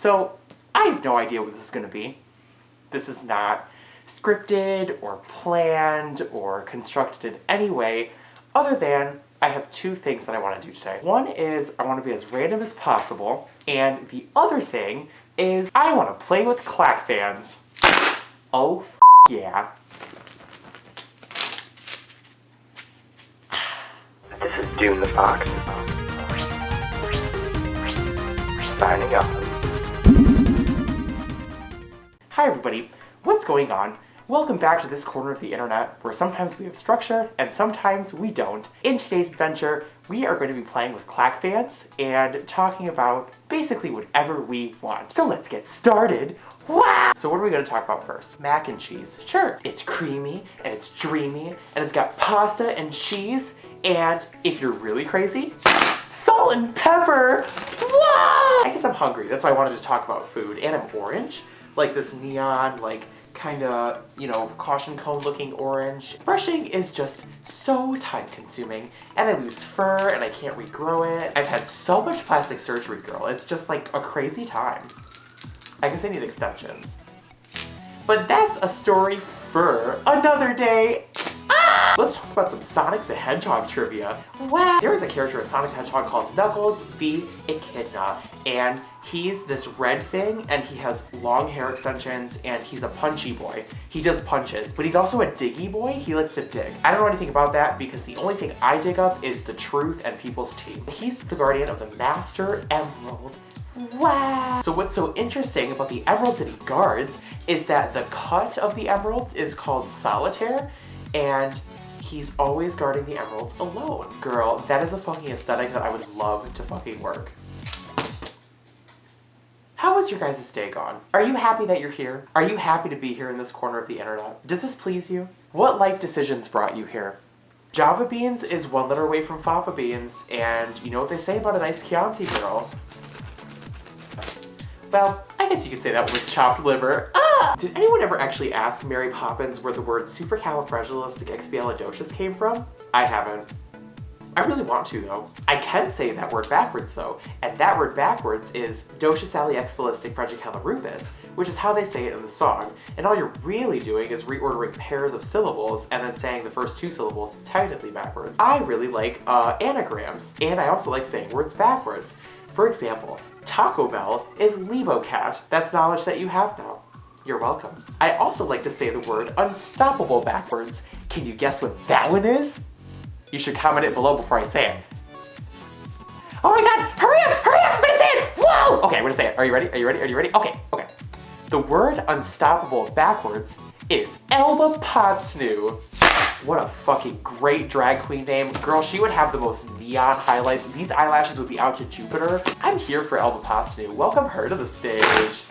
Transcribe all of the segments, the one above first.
So, I have no idea what this is going to be. This is not scripted or planned or constructed in any way other than I have two things that I want to do today. One is I want to be as random as possible, and the other thing is I want to play with clack fans. Oh, yeah. This is DoonTheFox. Signing off. Hi everybody, what's going on? Welcome back to this corner of the internet where sometimes we have structure and sometimes we don't. In today's adventure, we are going to be playing with clack fans and talking about basically whatever we want. So let's get started. Wow! So what are we going to talk about first? Mac and cheese. Sure, it's creamy and it's dreamy and it's got pasta and cheese and, if you're really crazy, salt and pepper! Wow! I guess I'm hungry, that's why I wanted to talk about food. And I'm orange, like this neon, like kinda, caution cone looking orange. Brushing is just so time consuming and I lose fur and I can't regrow it. I've had so much plastic surgery, girl. It's just like a crazy time. I guess I need extensions. But that's a story for another day. Let's talk about some Sonic the Hedgehog trivia. Wow! There is a character in Sonic the Hedgehog called Knuckles the Echidna, and he's this red thing, and he has long hair extensions, and he's a punchy boy. He does punches, but he's also a diggy boy. He likes to dig. I don't know anything about that because the only thing I dig up is the truth and people's tea. He's the guardian of the Master Emerald. Wow! So what's so interesting about the emeralds that he guards is that the cut of the emeralds is called solitaire, and he's always guarding the emeralds alone. Girl, that is a fucking aesthetic that I would love to fucking work. How was your guys' day gone? Are you happy that you're here? Are you happy to be here in this corner of the internet? Does this please you? What life decisions brought you here? Java beans is one letter away from fava beans, and you know what they say about a nice Chianti, girl? Well, I guess you could say that was chopped liver. Ah! Did anyone ever actually ask Mary Poppins where the word supercalifragilisticexpialidocious came from? I haven't. I really want to, though. I can say that word backwards, though, and that word backwards is docisallyexballisticfragicalarupus, which is how they say it in the song, and all you're really doing is reordering pairs of syllables and then saying the first two syllables technically backwards. I really like anagrams, and I also like saying words backwards. For example, Taco Bell is Lebocat. That's knowledge that you have now. You're welcome. I also like to say the word unstoppable backwards. Can you guess what that one is? You should comment it below before I say it. Oh my god, hurry up, I'm gonna say it! Whoa! Okay, I'm gonna say it. Are you ready? Okay. The word unstoppable backwards is Elba Potsnu. What a fucking great drag queen name. Girl, she would have the most neon highlights. These eyelashes would be out to Jupiter. I'm here for Elba Potsnu. Welcome her to the stage.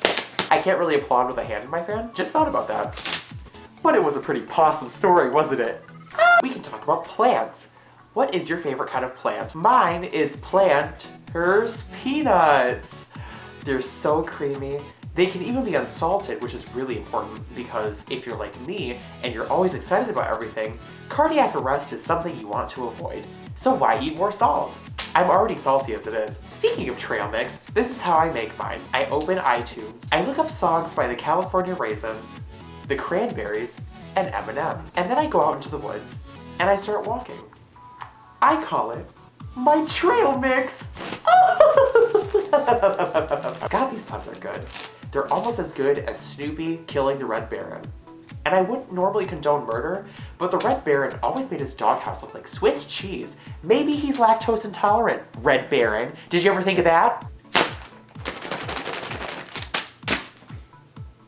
I can't really applaud with a hand in my fan. Just thought about that. But it was a pretty awesome story, wasn't it? We can talk about plants. What is your favorite kind of plant? Mine is Planters peanuts. They're so creamy. They can even be unsalted, which is really important because if you're like me and you're always excited about everything, cardiac arrest is something you want to avoid. So why eat more salt? I'm already salty as it is. Speaking of trail mix, this is how I make mine. I open iTunes. I look up songs by the California Raisins, the Cranberries, and Eminem. And then I go out into the woods and I start walking. I call it my trail mix. God, these puns are good. They're almost as good as Snoopy killing the Red Baron. And I wouldn't normally condone murder, but the Red Baron always made his doghouse look like Swiss cheese. Maybe he's lactose intolerant, Red Baron. Did you ever think of that?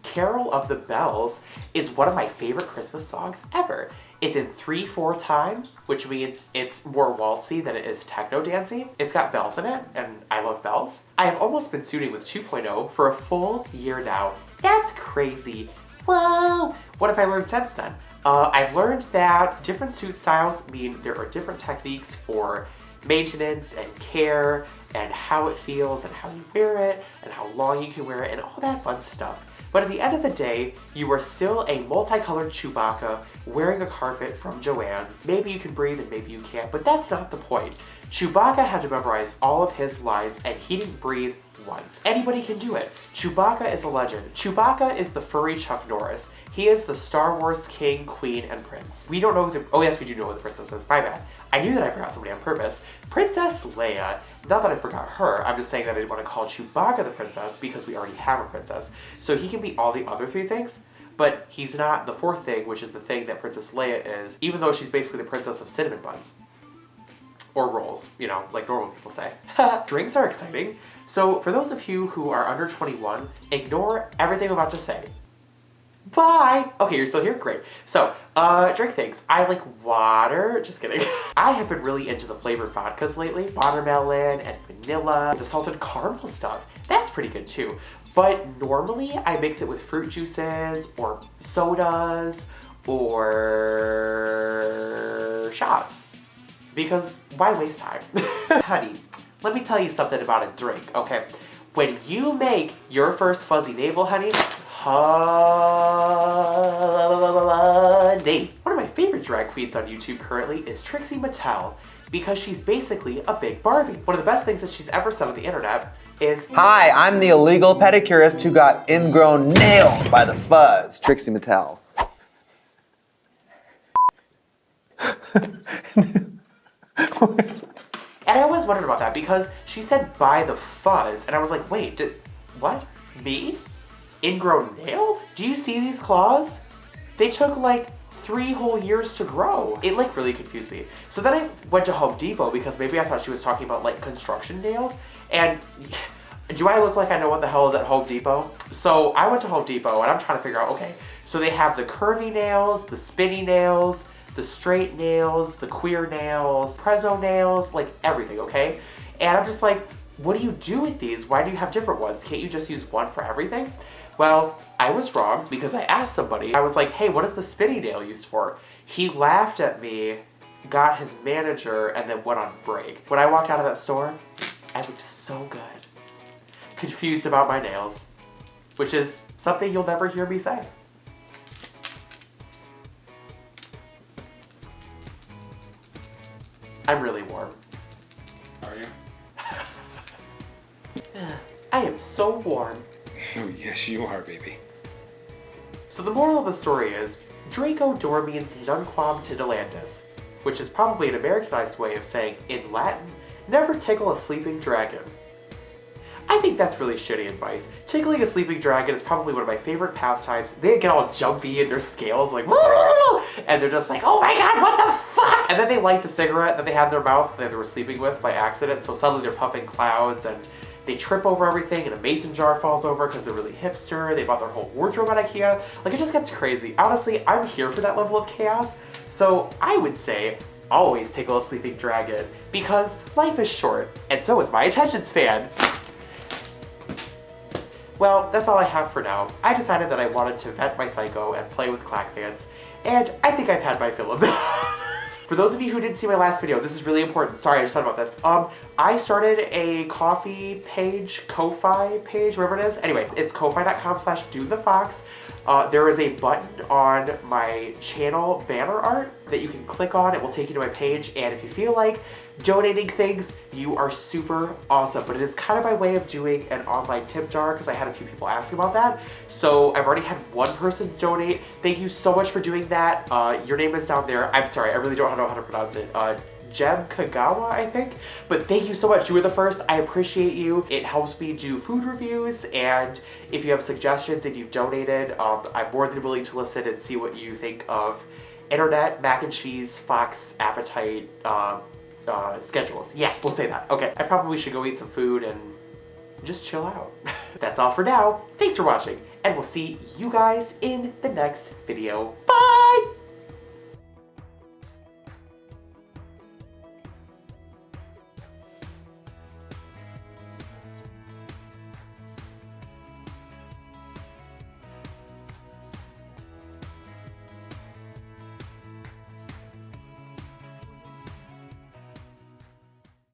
Carol of the Bells is one of my favorite Christmas songs ever. It's in 3/4 time, which means it's more waltzy than it is techno dancey. It's got bells in it, and I love bells. I have almost been suiting with 2.0 for a full year now. That's crazy. Whoa! What have I learned since then? I've learned that different suit styles mean there are different techniques for maintenance and care and how it feels and how you wear it and how long you can wear it and all that fun stuff. But at the end of the day, you are still a multicolored Chewbacca wearing a carpet from Joann's. Maybe you can breathe and maybe you can't, but that's not the point. Chewbacca had to memorize all of his lines and he didn't breathe once. Anybody can do it. Chewbacca is a legend. Chewbacca is the furry Chuck Norris. He is the Star Wars king, queen, and prince. We don't know who the, oh yes, we do know who the princess is, my bad. I knew that I forgot somebody on purpose. Princess Leia. Not that I forgot her, I'm just saying that I didn't want to call Chewbacca the princess because we already have a princess. So he can be all the other three things, but he's not the fourth thing, which is the thing that Princess Leia is, even though she's basically the princess of cinnamon buns. Or rolls, you know, like normal people say. Drinks are exciting. So for those of you who are under 21, ignore everything I'm about to say. Bye! Okay, you're still here? Great. So, drink things. I like water. Just kidding. I have been really into the flavored vodkas lately. Watermelon and vanilla. The salted caramel stuff. That's pretty good too. But normally I mix it with fruit juices or sodas or shots. Because why waste time? Honey, let me tell you something about a drink, okay? When you make your first fuzzy navel, honey, honey. One of my favorite drag queens on YouTube currently is Trixie Mattel, because she's basically a big Barbie. One of the best things that she's ever said on the internet is, "Hi, I'm the illegal pedicurist who got ingrown nailed by the fuzz, Trixie Mattel." And I always wondered about that because she said by the fuzz, and I was like, wait, what? Me? Ingrown nailed? Do you see these claws? They took like 3 whole years to grow. It like really confused me. So then I went to Home Depot because maybe I thought she was talking about like construction nails. And do I look like I know what the hell is at Home Depot? So I went to Home Depot and I'm trying to figure out, okay, so they have the curvy nails, the spinny nails, the straight nails, the queer nails, prezzo nails, like everything, okay? And I'm just like, what do you do with these? Why do you have different ones? Can't you just use one for everything? Well, I was wrong because I asked somebody. I was like, hey, what is the spinny nail used for? He laughed at me, got his manager, and then went on break. When I walked out of that store, I looked so good. Confused about my nails, which is something you'll never hear me say. I'm really warm. Are you? I am so warm. Oh, yes, you are, baby. So the moral of the story is, Draco Dor means nunquam titillandus, which is probably an Americanized way of saying, in Latin, never tickle a sleeping dragon. I think that's really shitty advice. Tickling a sleeping dragon is probably one of my favorite pastimes. They get all jumpy in their scales, like, and they're just like, oh my god, what the fuck? And then they light the cigarette that they had in their mouth that they were sleeping with by accident, so suddenly they're puffing clouds, and they trip over everything, and a mason jar falls over because they're really hipster. They bought their whole wardrobe at IKEA. Like, it just gets crazy. Honestly, I'm here for that level of chaos, so I would say always tickle a sleeping dragon, because life is short, and so is my attention span. Well, that's all I have for now. I decided that I wanted to vent my psycho and play with clack fans, and I think I've had my fill of that. For those of you who didn't see my last video, this is really important. Sorry, I just thought about this. I started a coffee page, Ko-Fi page, whatever it is. Anyway, it's ko-fi.com/DoonTheFox. There is a button on my channel banner art that you can click on. It will take you to my page, and if you feel like donating things, you are super awesome. But it is kind of my way of doing an online tip jar because I had a few people ask about that. So I've already had one person donate. Thank you so much for doing that. Your name is down there. I'm sorry, I really don't know how to pronounce it. Jem Kagawa, I think. But thank you so much. You were the first. I appreciate you. It helps me do food reviews, and if you have suggestions and you've donated, I'm more than willing to listen and see what you think of internet, mac and cheese, fox, appetite, schedules. Yeah, we'll say that. Okay, I probably should go eat some food and just chill out. That's all for now. Thanks for watching, and we'll see you guys in the next video. Bye!